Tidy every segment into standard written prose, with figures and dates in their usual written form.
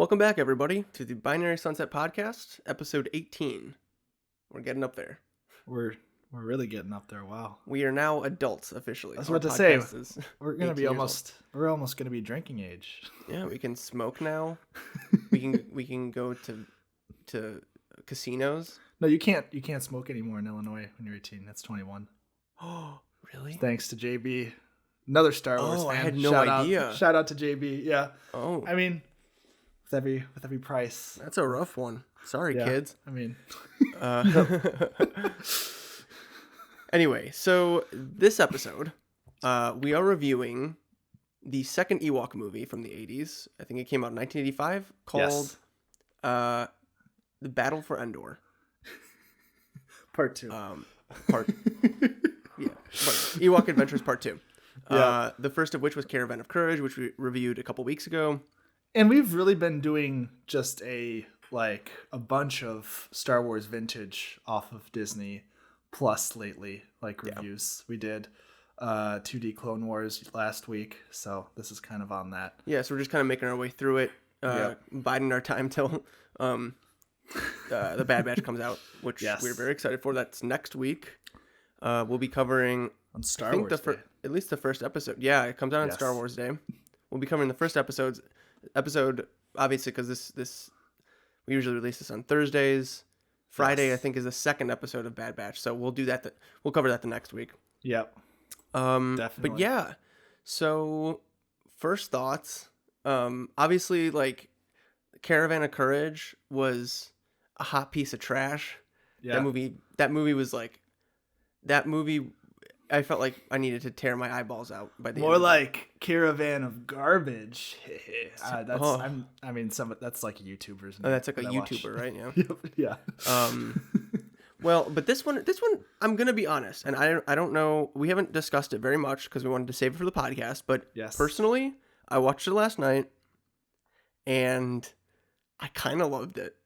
Welcome back, everybody, to the Binary Sunset Podcast, episode 18. We're getting up there. We're really getting up there. Wow. We are now adults officially. I was about to say we're gonna 18 be years we're almost gonna be drinking age. Yeah, we can smoke now. we can go to casinos. No, you can't smoke anymore in Illinois when you're 18. That's 21. Oh, really? Thanks to JB, another Star Wars fan. I had no idea. Shout out to JB. Yeah. Oh, I mean, with every price. that's a rough one. Sorry, kids. I mean, Anyway, so this episode, we are reviewing the second Ewok movie from the 80s. I think it came out in 1985, called The Battle for Endor. Part 2. Ewok Adventures Part 2. Yeah. The first of which was Caravan of Courage, which we reviewed a couple weeks ago. And we've really been doing just a bunch of Star Wars vintage off of Disney Plus lately, reviews. We did 2D Clone Wars last week, so this is kind of on that. Yeah, so we're just kind of making our way through it, biding our time till the Bad Batch comes out, which we're very excited for. That's next week. We'll be covering on Star Wars Day. At least the first episode. Yeah, it comes out on Star Wars Day. We'll be covering the first episode, obviously, because this we usually release this on Thursdays. Friday, I think, is the second episode of Bad Batch, so we'll do that. We'll cover that the next week. Yep. Definitely. But yeah, so first thoughts. Obviously, Caravan of Courage was a hot piece of trash. Yeah. That movie was that movie. I felt like I needed to tear my eyeballs out by the more end. Like Caravan of Garbage. That's like a YouTuber's name. Oh, that's like a YouTuber, right? Yeah. Yeah. Well, but this one, I'm gonna be honest, and I don't know. We haven't discussed it very much because we wanted to save it for the podcast. But personally, I watched it last night, and I kind of loved it.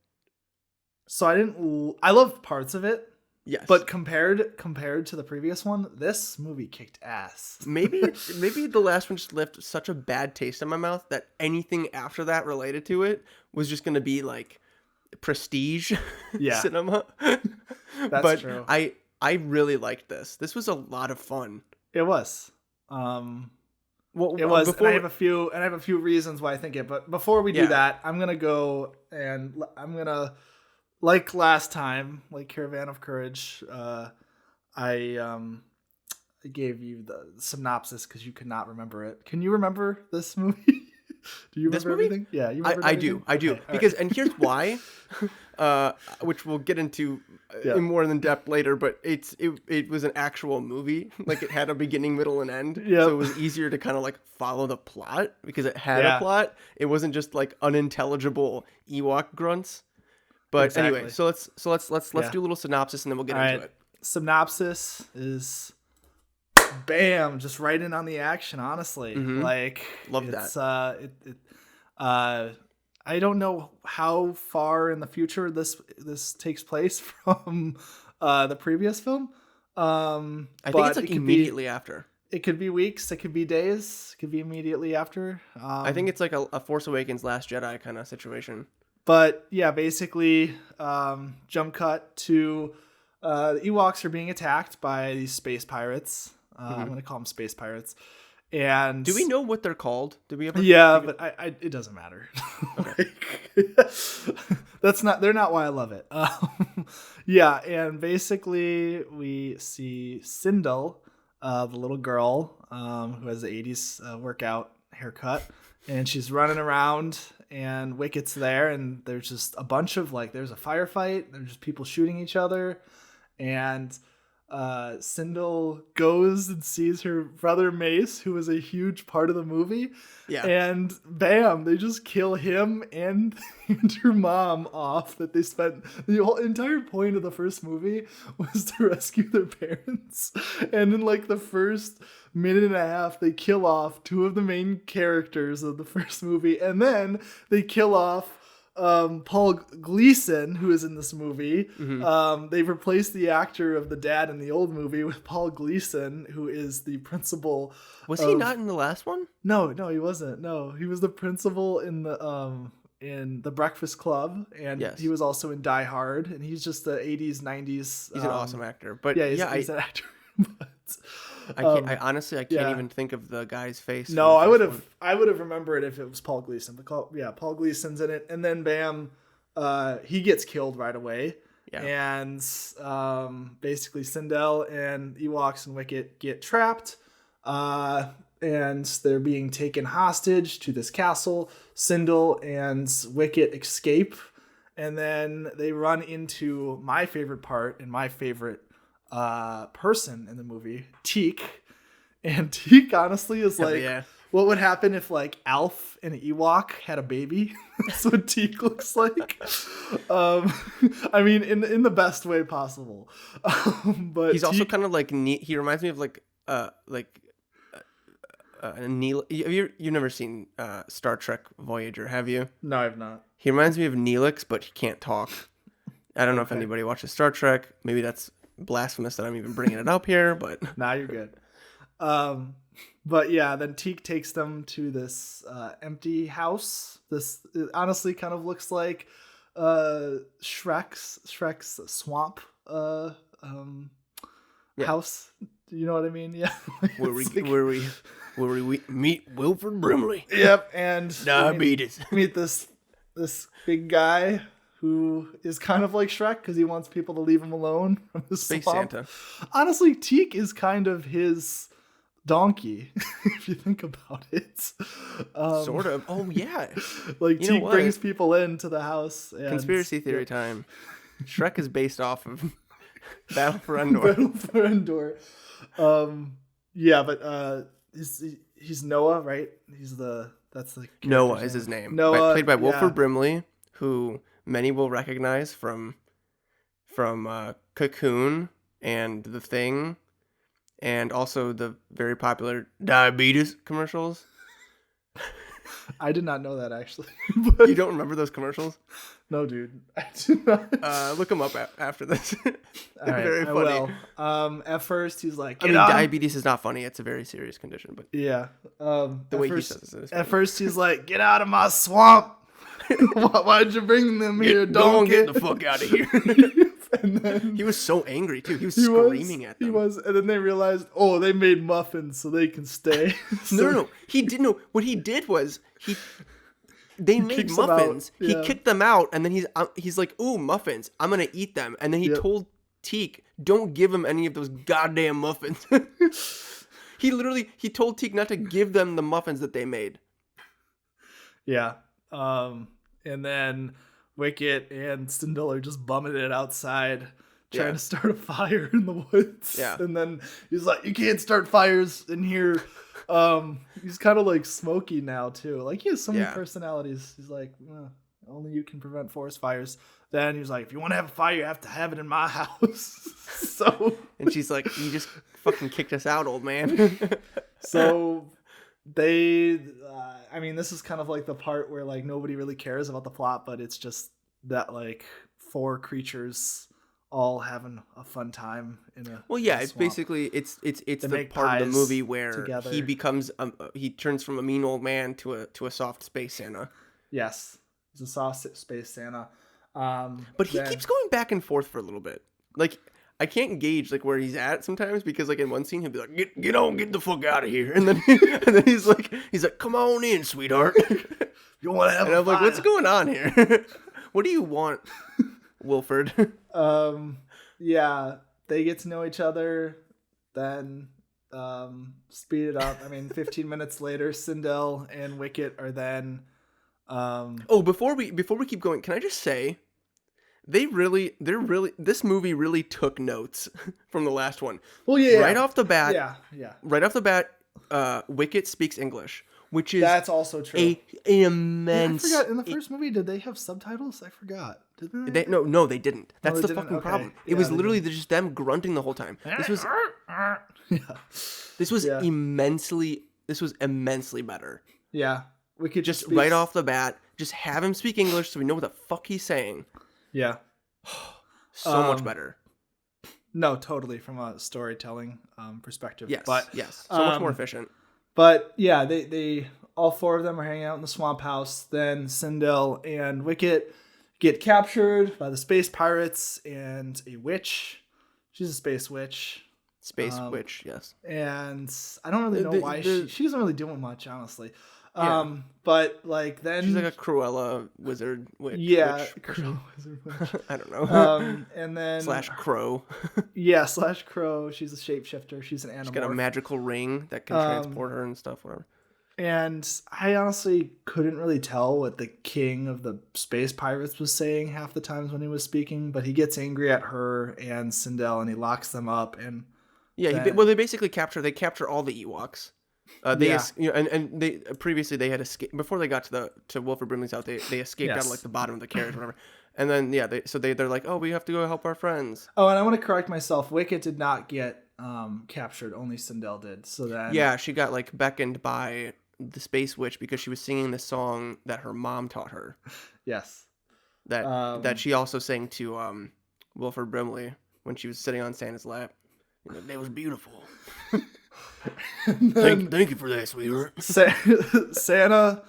So I loved parts of it. Yes. But compared to the previous one, this movie kicked ass. Maybe the last one just left such a bad taste in my mouth that anything after that related to it was just going to be like prestige cinema. That's true. I really liked this. This was a lot of fun. It was. And I have a few reasons why I think it. But before we do that, I'm gonna go and I'm gonna. Like last time, like Caravan of Courage, I gave you the synopsis because you could not remember it. Can you remember this movie? Do you remember everything? Yeah, you remember everything? I do. Because, and here's why, which we'll get into in more in depth later, but it was an actual movie. Like, it had a beginning, middle, and end. Yep. So it was easier to kind of follow the plot because it had a plot. It wasn't just unintelligible Ewok grunts. But anyway, so let's do a little synopsis and then we'll get into it. Synopsis is bam, just right in on the action, honestly. Mm-hmm. Love that. I don't know how far in the future this takes place from the previous film. I think it's immediately after. It could be weeks, it could be days, it could be immediately after. I think it's like a Force Awakens, Last Jedi kind of situation. But yeah, basically, jump cut to the Ewoks are being attacked by these space pirates. I'm going to call them space pirates. And do we know what they're called? Did we ever? Yeah, but it doesn't matter. Okay. They're not why I love it. Yeah, and basically we see Sindel, the little girl who has the 80s workout haircut, and she's running around. And Wicket's there, and there's just a bunch of there's a firefight. There's just people shooting each other, and Sindel goes and sees her brother Mace, who was a huge part of the movie. Yeah. And bam, they just kill him and her mom off. That they spent the whole entire point of the first movie was to rescue their parents, and in the first minute and a half, they kill off two of the main characters of the first movie, and then they kill off Paul Gleason, who is in this movie. Mm-hmm. They've replaced the actor of the dad in the old movie with Paul Gleason, who is the principal. Was he not in the last one? No, he wasn't. No, he was the principal in the in The Breakfast Club, and he was also in Die Hard, and he's just the 80s, 90s. He's an awesome actor. But he's an actor. But, I honestly can't even think of the guy's face. No, I would have remembered if it was Paul Gleason. But Paul Gleason's in it, and then bam, he gets killed right away. Yeah. And basically Sindel and Ewoks and Wicket get trapped. And they're being taken hostage to this castle. Sindel and Wicket escape. And then they run into my favorite part and my favorite person in the movie, Teak. And Teak honestly is like, what would happen if like Alf and Ewok had a baby? That's what Teak looks like. I mean, in the best way possible. But he's also kind of like neat. He reminds me of like Neil. You've never seen Star Trek Voyager, have you? No, I've not. He reminds me of Neelix, but he can't talk. I don't know if anybody watches Star Trek. Maybe that's blasphemous that I'm even bringing it up here, but nah, you're good. But yeah, then Teak takes them to this empty house. This honestly kind of looks like Shrek's swamp house. Do you know what I mean? Yeah. where we meet Wilford Brimley. Yep, and diabetes. Meet this big guy who is kind of like Shrek because he wants people to leave him alone from the Space swamp. Santa. Honestly, Teak is kind of his donkey, if you think about it. Sort of. Oh yeah. Like Teak brings people into the house. And, conspiracy theory time. Shrek is based off of Battle for Endor. Battle for Endor. Yeah, but he's Noah, right? That's the Noah is his name. Noah, played by Wilford Brimley, who many will recognize from Cocoon and The Thing, and also the very popular diabetes commercials. I did not know that, actually. You don't remember those commercials? No, dude. I do not. Look them up after this. All right, very funny. I will. At first, he's like, diabetes is not funny. It's a very serious condition. But yeah. The way he says it is funny. At first, he's like, get out of my swamp. Why'd you bring them here, donkey? Get the fuck out of here. And then, he was so angry, too. He was screaming at them. He was. And then they realized, they made muffins so they can stay. No. He didn't know. What he did was, they made muffins. He kicked them out, and then he's like, "Ooh, muffins! I'm gonna eat them." And then he told Teak, "Don't give him any of those goddamn muffins." He told Teak not to give them the muffins that they made. Yeah. And then Wicket and Sindel are just bumming it outside, trying to start a fire in the woods. Yeah. And then he's like, "You can't start fires in here." He's kind of like Smokey now too. Like he has so many personalities. He's like, only you can prevent forest fires. Then he was like, if you want to have a fire, you have to have it in my house. And she's like, you just fucking kicked us out, old man. So they, this is kind of like the part where like nobody really cares about the plot, but it's just that like four creatures all having a fun time in a it's basically it's the part of the movie where together. He becomes he turns from a mean old man to a soft space Santa. Yes, he's a soft space Santa. But he keeps going back and forth for a little bit. Like I can't gauge like where he's at sometimes because like in one scene he'll be like get the fuck out of here, and then he's like come on in, sweetheart. You want to have? And I'm like, what's going on here? What do you want, Wilford? Yeah, they get to know each other, then speed it up. 15 minutes later, Sindel and Wicket are then before we keep going, can I just say this movie really took notes from the last one. Well, yeah. Right off the bat. Yeah. Right off the bat, Wicket speaks English. Which is that's also true. An immense. I forgot. In the first movie, did they have subtitles? I forgot. Did they? No, they didn't. That's the fucking okay. problem. It was literally just them grunting the whole time. This was immensely better. Yeah, we could just right off the bat, just have him speak English so we know what the fuck he's saying. Yeah, so much better. No, totally from a storytelling perspective. Yes, but so much more efficient. But yeah, they all four of them are hanging out in the swamp house. Then Sindel and Wicket get captured by the space pirates and a witch. She's a space witch. Space witch, yes. And I don't really know why she doesn't really do much, honestly. Yeah. But like then she's like a Cruella wizard witch. Yeah, Crow wizard witch. I don't know. And then / Crow. Yeah, / Crow. She's a shapeshifter. She's an animal. She's got a magical ring that can transport her and stuff, whatever. And I honestly couldn't really tell what the king of the space pirates was saying half the times when he was speaking, but he gets angry at her and Sindel and he locks them up. And yeah, they basically capture all the Ewoks. And they previously they had escaped before they got to Wilford Brimley's house. They escaped out of like the bottom of the carriage, or whatever. And then they're like, oh, we have to go help our friends. Oh, and I want to correct myself. Wicket did not get captured. Only Sindel did. So then she got like beckoned by the space witch because she was singing the song that her mom taught her. Yes. That she also sang to Wilford Brimley when she was sitting on Santa's lap. That was beautiful. Thank you for that, sweetheart. Santa,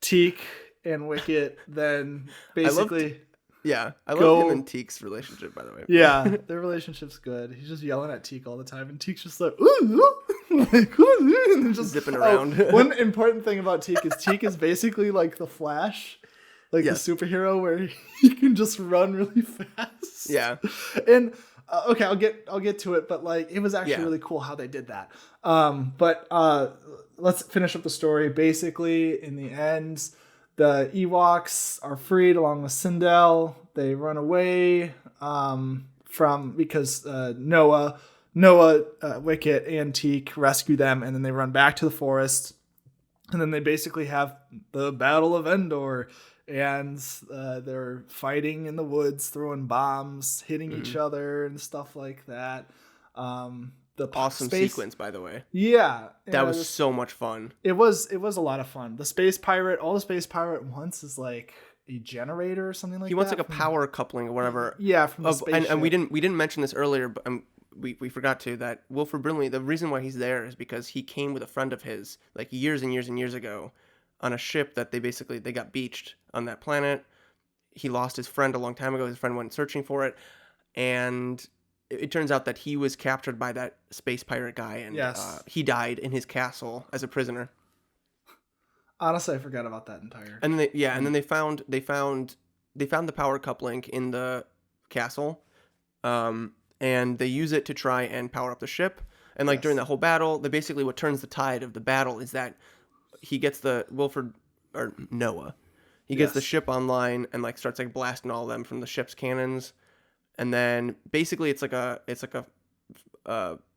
Teak, and Wicket then basically... I love him and Teek's relationship, by the way. Yeah, their relationship's good. He's just yelling at Teak all the time, and Teek's just like, ooh, like, ooh, and just zipping around. One important thing about Teak is basically like the Flash, like the superhero where he can just run really fast. Yeah. And okay, I'll get to it, but like it was actually really cool how they did that. But let's finish up the story. Basically, in the end, the Ewoks are freed along with Sindel. They run away because Noah, Wicket, and Teak rescue them, and then they run back to the forest. And then they basically have the Battle of Endor, and they're fighting in the woods, throwing bombs, hitting each other, and stuff like that. The awesome sequence, by the way. Yeah, that was so much fun. It was a lot of fun. The space pirate, all the space pirate wants is like a generator or something like that. He wants like a power coupling or whatever. Yeah, from the spaceship. And we didn't mention this earlier, but we forgot to, that Wilford Brimley, the reason why he's there is because he came with a friend of his like years and years and years ago on a ship that they got beached on that planet. He lost his friend a long time ago. His friend went searching for it, and it turns out that he was captured by that space pirate guy, and he died in his castle as a prisoner. Honestly, I forgot about that entire. And then they found the power coupling in the castle, and they use it to try and power up the ship. And like during that whole battle, basically what turns the tide of the battle is that he gets Noah. He gets the ship online and like starts like blasting all of them from the ship's cannons. And then basically it's like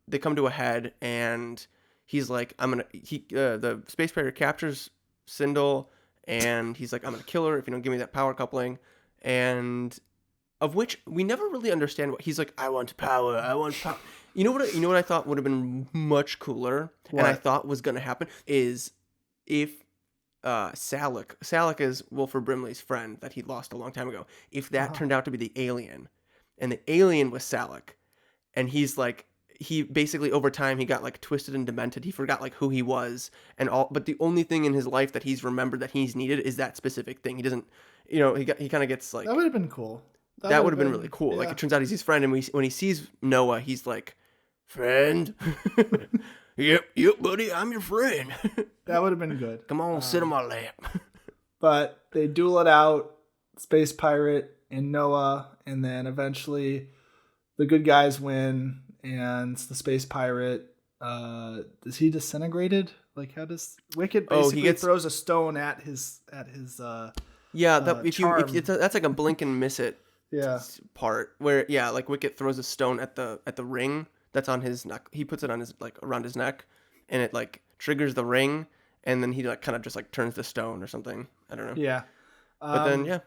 they come to a head, and he's like, the space pirate captures Sindel, and he's like, I'm gonna kill her if you don't give me that power coupling, and of which we never really understand what he's like. I want power. You know what I thought would have been much cooler, and I thought was gonna happen is if Salak is Wilford Brimley's friend that he lost a long time ago. If that turned out to be the alien, and the alien was Salak, and he's like, he basically over time he got like twisted and demented. He forgot like who he was and all, but the only thing in his life that he's remembered that he's needed is that specific thing. He doesn't, he kind of gets like, that would have been cool. That would have been really cool. Yeah. Like it turns out he's his friend, and when he sees Noah, he's like, friend. Yep, buddy, I'm your friend. That would have been good. Come on, sit on my lap. But they duel it out, space pirate and Noah, and then eventually the good guys win, and the space pirate, is he disintegrated? Like, how does Wicket basically throws a stone at his that's like a blink and miss it part where like Wicket throws a stone at the ring that's on his neck. He puts it on his like around his neck, and it like triggers the ring, and then he like kind of just like turns the stone or something. I don't know. Yeah. But then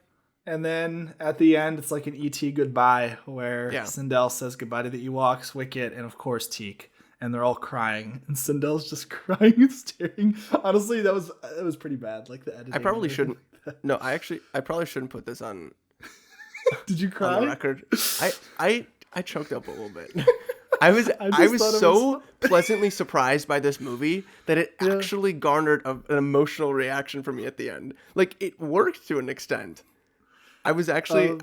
and then at the end, it's like an E.T. goodbye where Sindel says goodbye to the Ewoks, Wicket, and of course Teak, and they're all crying, and Sindel's just crying and staring. Honestly, that was pretty bad. Like the editing. I probably shouldn't. No, I probably shouldn't put this on. Did you cry? On the record. I choked up a little bit. I was so pleasantly surprised by this movie that it actually garnered an emotional reaction from me at the end. Like, it worked to an extent. I was actually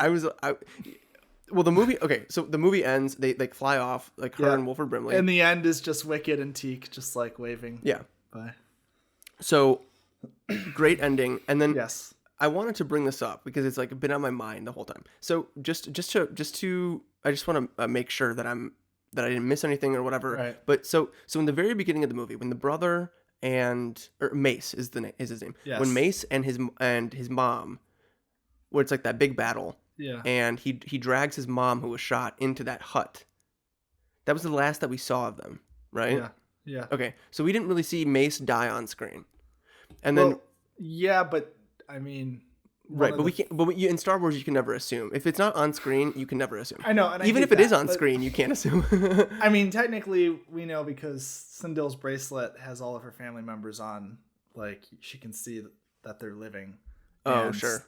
well, the movie. Okay, so the movie ends. They like fly off, like her and Wilford Brimley. And the end is just Wicked and Teak just like waving. Yeah. Bye. So great ending, and then yes, I wanted to bring this up because it's like been on my mind the whole time. So just to I just want to make sure that I didn't miss anything or whatever. Right. But so in the very beginning of the movie, when the brother or Mace is his name. Yes. When Mace and his mom, where it's like that big battle. Yeah. And he drags his mom who was shot into that hut. That was the last that we saw of them, right? Yeah. Yeah. Okay, so we didn't really see Mace die on screen. And then yeah, but I mean, right, but we can't. But in Star Wars, you can never assume. If it's not on screen, you can never assume. I know, and even if it is on screen, you can't assume. I mean, technically, we know because Sindil's bracelet has all of her family members on. Like, she can see that they're living. Oh, sure.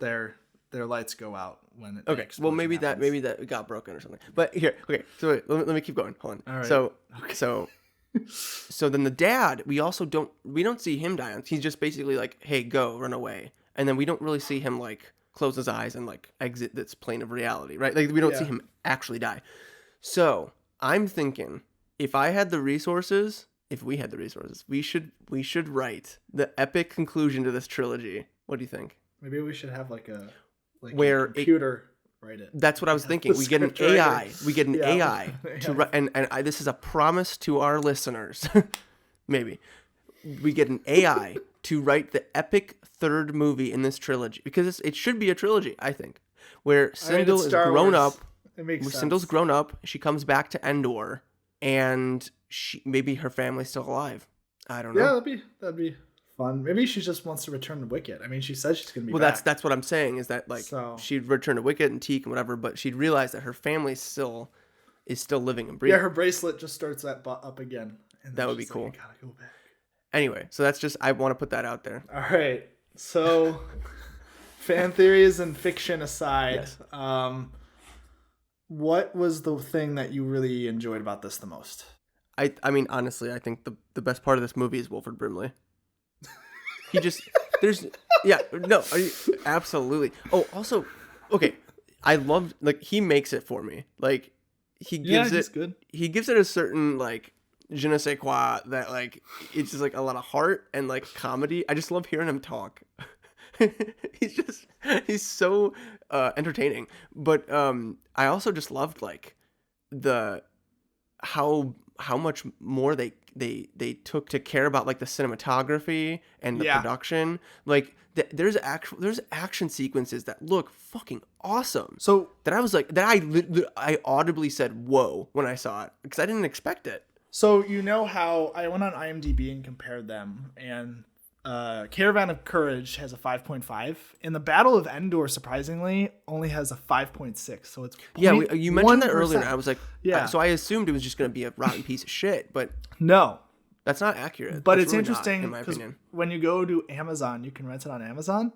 Their lights go out when it. Okay, well maybe happens. that got broken or something. But here, okay. So wait, let me keep going. Hold on. All right. So then the dad, we don't see him die. He's just basically like, hey, go, run away. And then we don't really see him like close his eyes and like exit this plane of reality, right? Like we don't see him actually die. So I'm thinking if we had the resources, we should write the epic conclusion to this trilogy. What do you think? Maybe we should have like a computer write it. That's what I was thinking. We get an AI. We get an AI to write, and this is a promise to our listeners. Maybe we get an AI to write the epic third movie in this trilogy because it should be a trilogy. I think where Sindel is grown up. It makes sense. Sindel's grown up. She comes back to Endor, and maybe her family's still alive. I don't know. Yeah, that'd be fun. Maybe she just wants to return to Wicked. I mean, she says she's gonna be. Well, that's what I'm saying is that like she'd return to Wicked and Teak and whatever, but she'd realize that her family is still living and breathing. Yeah, her bracelet just starts up again. And that would be cool. Like, I gotta go back. Anyway, so that's just I want to put that out there. All right, so fan theories and fiction aside, yes. What was the thing that you really enjoyed about this the most? I mean, honestly, I think the best part of this movie is Wilford Brimley. He just absolutely. Oh, also, okay, I loved like he makes it for me. Like he gives it good. He gives it a certain like je ne sais quoi that like it's just like a lot of heart and like comedy. I just love hearing him talk. he's so entertaining. But I also just loved like how much more they took to care about like the cinematography and the production. Like there's action sequences that look fucking awesome. So that I was like I audibly said whoa when I saw it because I didn't expect it. So you know how I went on IMDb and compared them, and Caravan of Courage has a 5.5, and the Battle of Endor surprisingly only has a 5.6. So it's you mentioned that earlier, and I was like, so I assumed it was just going to be a rotten piece of shit, but no, that's not accurate. But that's it's really interesting because when you go to Amazon, you can rent it on Amazon,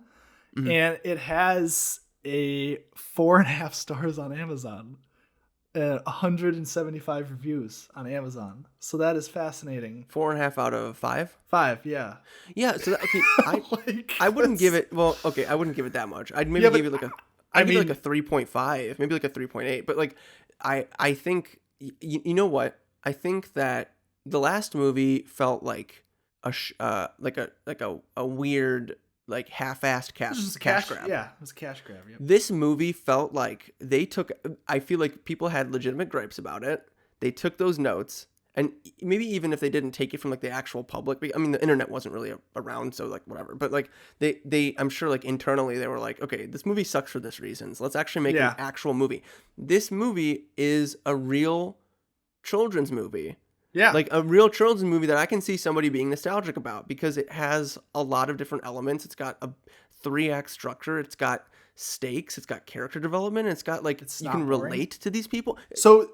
and it has a 4.5 stars on Amazon. 175 reviews on Amazon, so that is fascinating. 4.5 out of 5. 5, yeah. So that, okay, I wouldn't give it. Well, okay, I wouldn't give it that much. I'd maybe give it like I'd give it like a 3.5, maybe like a 3.8. But like, I think you know what? I think that the last movie felt like a weird. Like half-assed cash grab. Yeah, it was a cash grab. Yep. This movie felt like they took. I feel like people had legitimate gripes about it. They took those notes, and maybe even if they didn't take it from like the actual public. I mean, the internet wasn't really around, so like whatever. But like they, I'm sure like internally they were like, okay, this movie sucks for this reason. So let's actually make an actual movie. This movie is a real children's movie. Yeah. Like a real children's movie that I can see somebody being nostalgic about because it has a lot of different elements. It's got a 3-act structure. It's got stakes. It's got character development. It's got like, you can relate to these people. So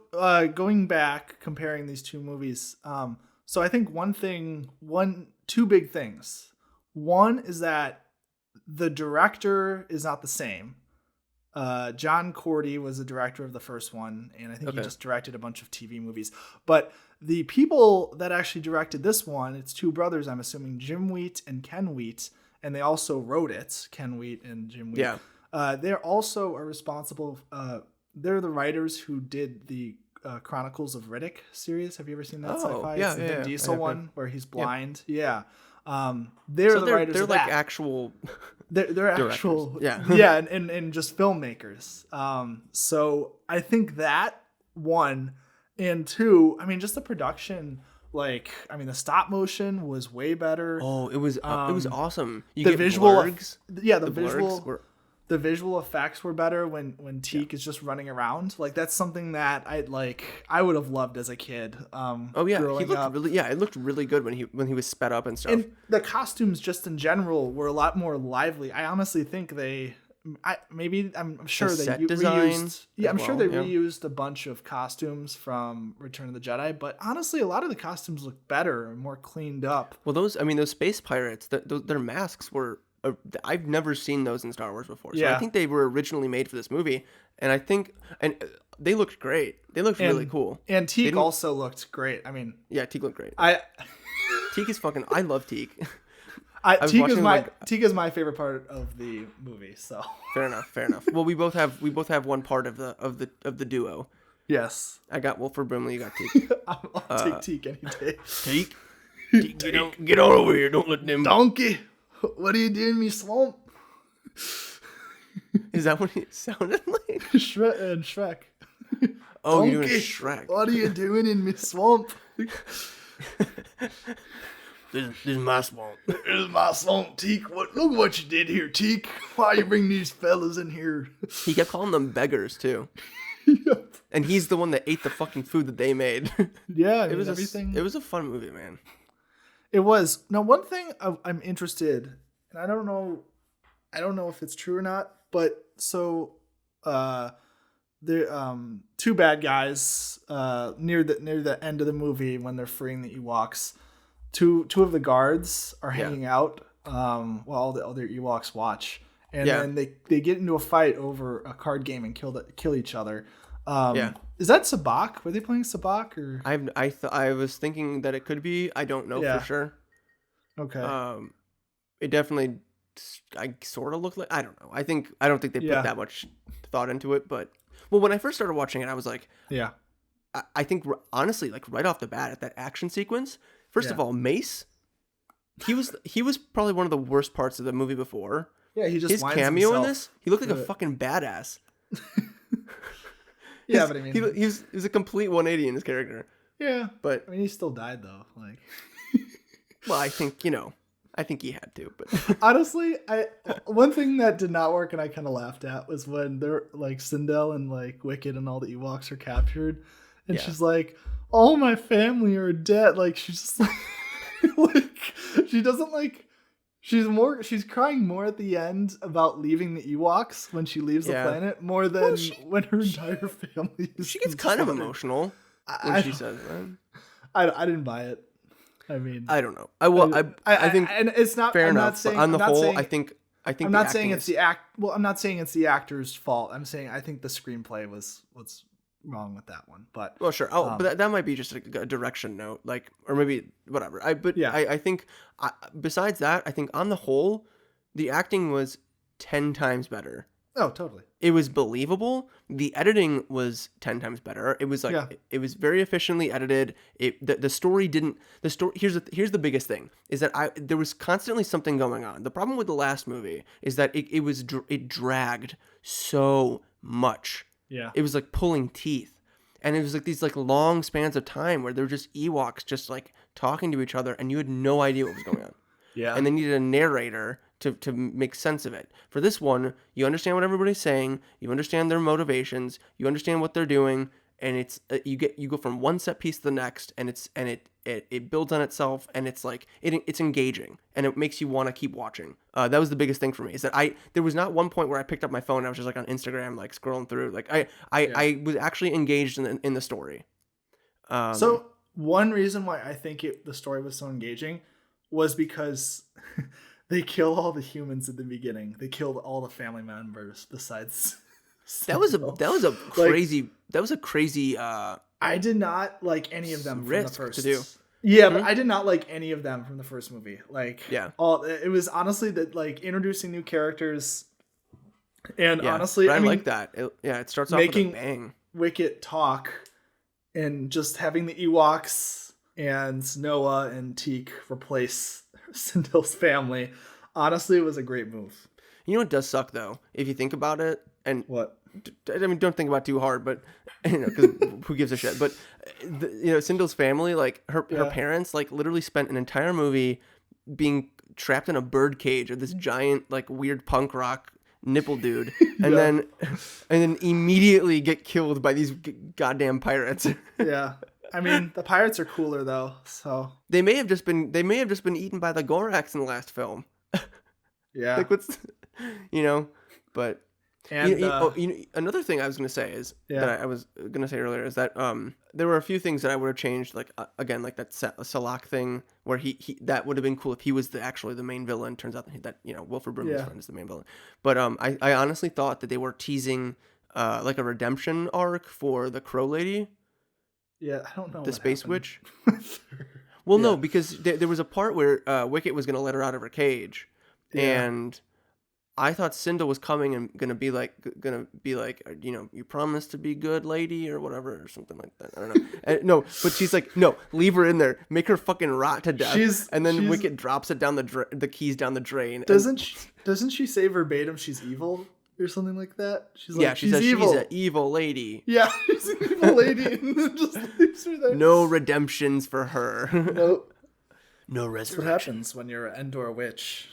going back, comparing these two movies. So I think two big things. One is that the director is not the same. John Cordy was the director of the first one, and I think he Okay. just directed a bunch of TV movies. But the people that actually directed this one, it's two brothers, I'm assuming, Jim Wheat and Ken Wheat, and they also wrote it, Ken Wheat and Jim Wheat. Yeah. They're also are responsible. They're the writers who did the Chronicles of Riddick series. Have you ever seen that sci-fi? Yeah, It's the yeah, Vin yeah. Diesel I have. one where he's blind. Yeah. They're So the writers they're of like that. actual. They're directors. actual, Yeah. yeah, and just filmmakers. So I think that one and two, I mean, just the production, like, I mean, the stop motion was way better. Oh, it was awesome. You The get visual, blurgs. yeah, the blurgs were. visual effects were better when Teak is just running around. Like that's something that I would have loved as a kid. Oh yeah, he growing looked up. really. Yeah, it looked really good when he was sped up and stuff. And the costumes just in general were a lot more lively. I honestly think I'm sure The they set design reused. Yeah, as I'm sure well, they yeah. reused a bunch of costumes from Return of the Jedi. But honestly, a lot of the costumes look better and more cleaned up. Well, those space pirates, their masks were. I've never seen those in Star Wars before, so I Yeah. think they were originally made for this movie, and I think they looked great. They looked really cool. And Teak didn't- also looked great. I mean, Yeah, Teak looked great. I Teak is fucking. I love Teak. was Teak is watching, my like- Teak is my favorite part of the movie. So Fair enough. Well, we both have one part of the duo. yes, I got Wilford Brimley. You got Teak. I'll take Teak any day. Teak, get on over here. Don't let them. Donkey, what are you doing, me swamp? Is that what it sounded like? Shrek and Shrek. Oh, you're doing Donkey, Shrek. what are you doing in me swamp? This is my swamp. Here's my swamp, Teak. Look what you did here, Teak. Why you bring these fellas in here? He kept calling them beggars too, and he's the one that ate the fucking food that they made. Yeah, I It mean, was everything. It was a fun movie, man. It was. Now, one thing I'm interested, and I don't know if it's true or not, but so there two bad guys near the end of the movie when they're freeing the Ewoks. Two of the guards are hanging out while all the other Ewoks watch, and then they get into a fight over a card game and kill each other. Is that Sabacc? Were they playing Sabacc or? I was thinking that it could be. I don't know for sure. Okay. It definitely. I sort of look like. I don't know. I don't think they put that much thought into it. But when I first started watching it, I was like, yeah. I think honestly, like right off the bat at that action sequence. First of all, Mace. He was probably one of the worst parts of the movie before. Yeah, he just his winds cameo in himself. this. He looked like a fucking badass. Yeah, but I mean, he was a complete 180 in his character. yeah, But I mean, he still died though. Like, well, I think he had to. But honestly, one thing that did not work and I kind of laughed at was when they're like Sindel and like Wicked and all the Ewoks are captured, and she's like, "All my family are dead." Like she's just like, like she doesn't like. She's crying more at the end about leaving the Ewoks when she leaves the planet more than when her entire family is. She gets kind of emotional when she says that. I didn't buy it. I mean, I don't know. I think and it's not fair I'm enough. Not saying, on the I'm not whole, saying, I think I'm not saying it's the act. Well, I'm not saying it's the actor's fault. I'm saying I think the screenplay was what's wrong with that one. But well, sure. Oh, but that might be just a direction note, like, or maybe whatever. I think besides that, I think on the whole, the acting was 10 times better. Oh, totally. It was believable. The editing was 10 times better. It was like it was very efficiently edited. The story didn't. The story here's the biggest thing is that there was constantly something going on. The problem with the last movie is that it dragged so much. Yeah. It was like pulling teeth, and it was like these like long spans of time where there were just Ewoks just like talking to each other, and you had no idea what was going on. Yeah. And they needed a narrator to make sense of it. For this one, you understand what everybody's saying, you understand their motivations, you understand what they're doing, and it's you go from one set piece to the next, and it builds on itself, and it's like it's engaging, and it makes you want to keep watching. That was the biggest thing for me, is that there was not one point where I picked up my phone and I was just like on Instagram like scrolling through. Like I was actually engaged in the story. So one reason why I think the story was so engaging was because they kill all the humans at the beginning. They killed all the family members besides That was a crazy I did not like any of them from the first to do. Yeah, but I did not like any of them from the first movie. Like, yeah, it was honestly that like introducing new characters, and yeah, honestly, I mean, like that. It starts off with a bang. Wicket talk, and just having the Ewoks and Noah and Teak replace Sindil's family. Honestly, it was a great move. You know what does suck though, if you think about it, and what? I mean, don't think about it too hard, but because who gives a shit? But Sindil's family, like her parents, like literally spent an entire movie being trapped in a bird cage of this giant, like weird punk rock nipple dude, and then immediately get killed by these goddamn pirates. Yeah. I mean, the pirates are cooler though, so they may have just been eaten by the Gorax in the last film. Yeah. Like what's but and another thing I was gonna say is that I was gonna say earlier is that there were a few things that I would have changed, like again, like that Salak thing where he that would have been cool if he was actually the main villain. Turns out that Wilford Brimley's friend is the main villain. But I honestly thought that they were teasing like a redemption arc for the Crow Lady. Yeah, I don't know. The Space Witch. Well, no, because there was a part where Wicket was gonna let her out of her cage, and I thought Sindel was coming and gonna be like, you promised to be good, lady, or whatever, or something like that. I don't know. No, but she's like, no, leave her in there, make her fucking rot to death. And then Wicket drops it down the keys down the drain. Doesn't she say verbatim she's evil or something like that? She's like, she says evil. She's an evil lady. Yeah, she's an evil lady, and then just leaves her there. No redemptions for her. Nope. No resurrection. That's what happens when you're an Endor witch.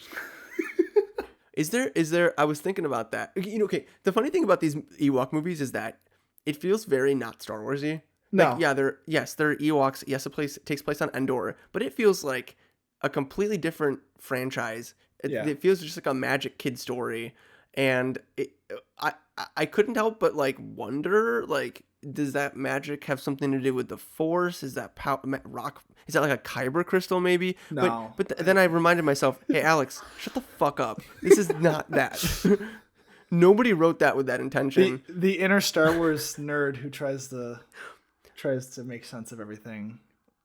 Is there, I was thinking about that. Okay, the funny thing about these Ewok movies is that it feels very not Star Wars-y. No. Like, yeah, they're Ewoks. Yes, it takes place on Endor, but it feels like a completely different franchise. It feels just like a magic kid story. And I couldn't help but like wonder, like, does that magic have something to do with the Force? Is that rock? Is that like a kyber crystal maybe? No. But then I reminded myself, hey Alex, shut the fuck up. This is not that. Nobody wrote that with that intention. The inner Star Wars nerd who tries to make sense of everything.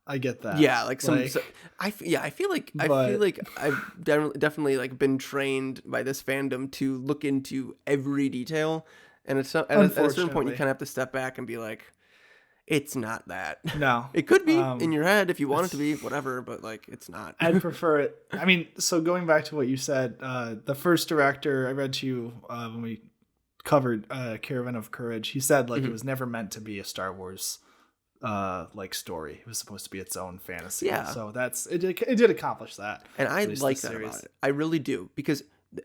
I get that. Yeah, I feel like I've definitely like been trained by this fandom to look into every detail, and at a certain point you kind of have to step back and be like, it's not that. No, it could be in your head if you want it to be, whatever, but like it's not. I'd prefer it. I mean, so going back to what you said, the first director I read to you when we covered Caravan of Courage, he said like it was never meant to be a Star Wars like story. It was supposed to be its own fantasy. Yeah. So it did accomplish that. And I like that about it. I really do, because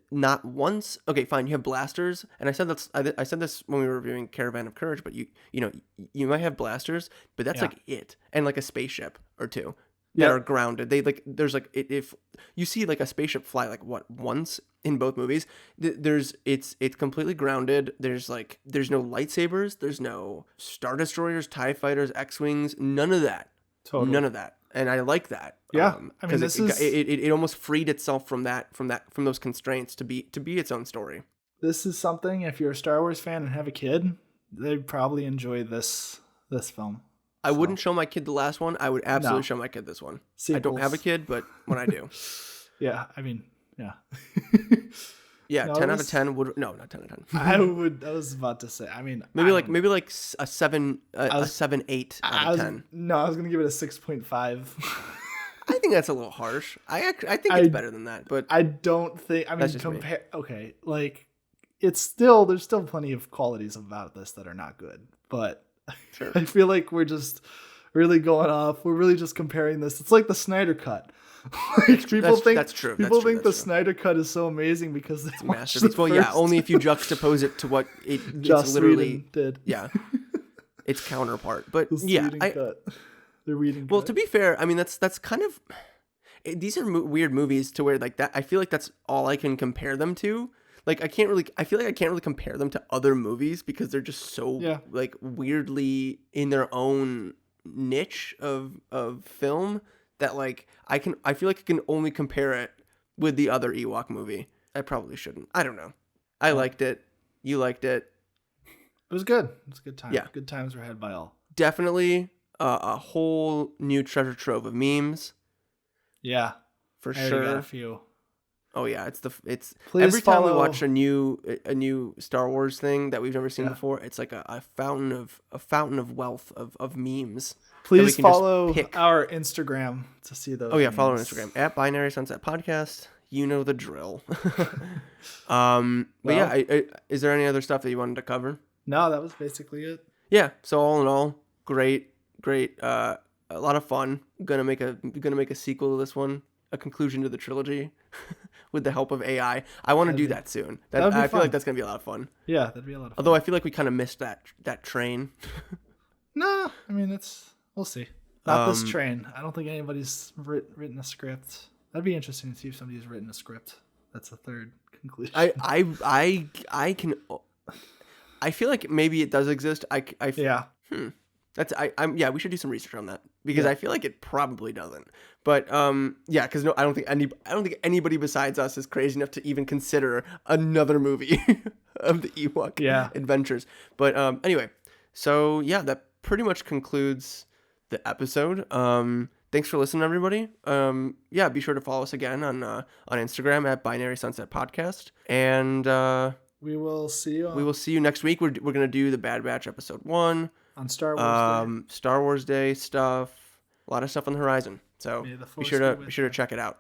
not once. Okay, fine. You have blasters, and I said this when we were reviewing Caravan of Courage. But you might have blasters, but that's like it, and like a spaceship or two that are grounded. They like there's like if you see like a spaceship fly like once in both movies, it's completely grounded. There's no lightsabers. There's no Star Destroyers, TIE Fighters, X-Wings. None of that. Totally. None of that. And I like that. Yeah, I mean, it almost freed itself from those constraints to be its own story. This is something, if you're a Star Wars fan and have a kid, they'd probably enjoy this film. I wouldn't show my kid the last one. I would absolutely show my kid this one. Sequels. I don't have a kid, but when I do, yeah, I mean, yeah. Yeah, 10 out of 10 would not 10 out of 10. I was about to say. I mean, maybe like a 7, a 7, 8 out of 10. No, I was gonna give it a 6.5. I think that's a little harsh. I think it's better than that, but I don't think. I mean, compare. Okay, like there's still plenty of qualities about this that are not good, but sure. I feel like we're just really going off. We're really just comparing this. It's like the Snyder Cut. Like people think that's true. People think the Snyder Cut is so amazing because they masterpiece. Well, yeah, only if you juxtapose it to what it's literally did. Yeah, its counterpart. But the reading. Well, cut. to be fair, I mean that's kind of these are weird movies to where like that. I feel like that's all I can compare them to. Like I feel like I can't really compare them to other movies because they're just so like weirdly in their own niche of film. That like I feel like I can only compare it with the other Ewok movie. I probably shouldn't. I don't know. I liked it. You liked it. It was good. It was a good time. Yeah. Good times were had by all. Definitely a whole new treasure trove of memes. Yeah. For I sure. got a few. Oh yeah, Please every time we follow- watch a new Star Wars thing that we've never seen before, it's like a fountain of wealth of memes. Please follow our Instagram to see those. Oh yeah, follow our memes. Instagram at Binary Sunset Podcast. You know the drill. But yeah, is there any other stuff that you wanted to cover? No, that was basically it. Yeah. So all in all, great. A lot of fun. Gonna make a sequel to this one, a conclusion to the trilogy, with the help of AI. I want to do that soon. I feel like that's gonna be a lot of fun. Yeah, that'd be a lot of fun. Although I feel like we kind of missed that train. No, I mean we'll see. Not this train. I don't think anybody's written a script. That'd be interesting to see if somebody's written a script. That's the third conclusion. I can. I feel like maybe it does exist. Yeah. Yeah, we should do some research on that because I feel like it probably doesn't. But yeah, because I don't think anybody besides us is crazy enough to even consider another movie of the Ewok adventures. But anyway, so yeah, that pretty much concludes the episode. Thanks for listening, everybody. Yeah, be sure to follow us again on Instagram at Binary Sunset Podcast, and we will see you. We will see you next week. We're gonna do the Bad Batch episode 1 on Star Wars Day. Star Wars Day stuff. A lot of stuff on the horizon. So be sure to check it out.